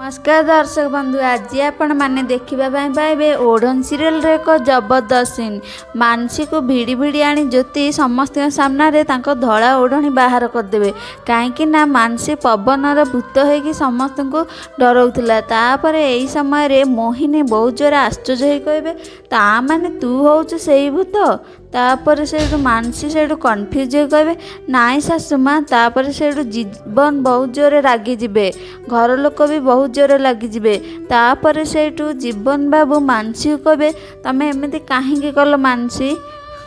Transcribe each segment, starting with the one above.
नमस्कार दर्शक बंधु, आज आपण मैंने देखा पाइबे ओढ़न सीरियल रे एक जबरदस्त सीन। मानसी को भिड़ी भिड़ी आनी ज्योति समस्त सामने धड़ा ओढ़णी बाहर करदे कहीं मानसी पवन भूत होगी समस्त को डराउला। तापर यही समय मोहिनी बहुत जोर आश्चर्य कहे ता माने तू हूँ से भूत। तापर से मानसी से कन्फ्यूज कहे नाई सासुमा। तापर से जीवन बहुत जोर रागिजे, घर लोक भी बहुत जोर लगिजे। तापर से जीवन बाबू मानसी कहे तमें एमती कहीं कल मानसी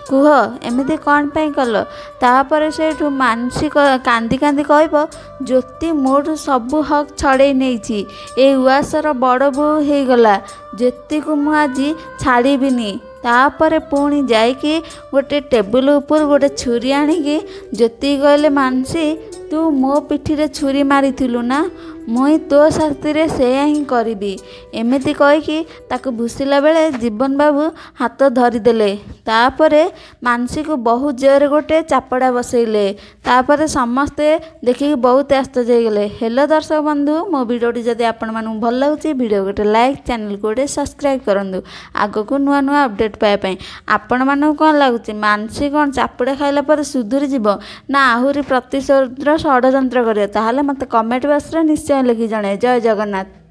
कुह एमती कौन पाई कल। तापर से मानसी कांदी कांदी कह ज्योति मोठू सबू हक छड़े नहीं ए उआसर बड़ बो हो गला ज्योति को मु आज छाड़बीनी। तापर पुणी जाइकी गोटे टेबुल ऊपर गोटे छुरी आणिकी ज्योति कहले मानसी तू मो पिठी छुरी मारिथिलु ना, मुई तो साथी से ही करी एमती कहीकि ताकू भूसिला बेले जीवन बाबू हाथ धरीदेले। तापर मानसी को बहुत जोर गोटे चापड़ा बसैले। तापर समस्ते देखिकी बहुत आश्चर्य गले। हेलो दर्शक बंधु, मो भिडियोटी जदि आपण मानू भल लगुच भिडियो गोटे लाइक, चैनल को गोटे सब्सक्राइब करंतु आग को नुआ नुआ अपडेट पाइबा। आपण मानू कौन लगुच मानसी कौन चापुड़ा खाइला पर सुधुरी जीव ना आहुरी प्रतिशोध षड्यंत्र करियो? ताहले मते कमेंट बॉक्स रे निश्चय लिखि जणाए। जय जगन्नाथ।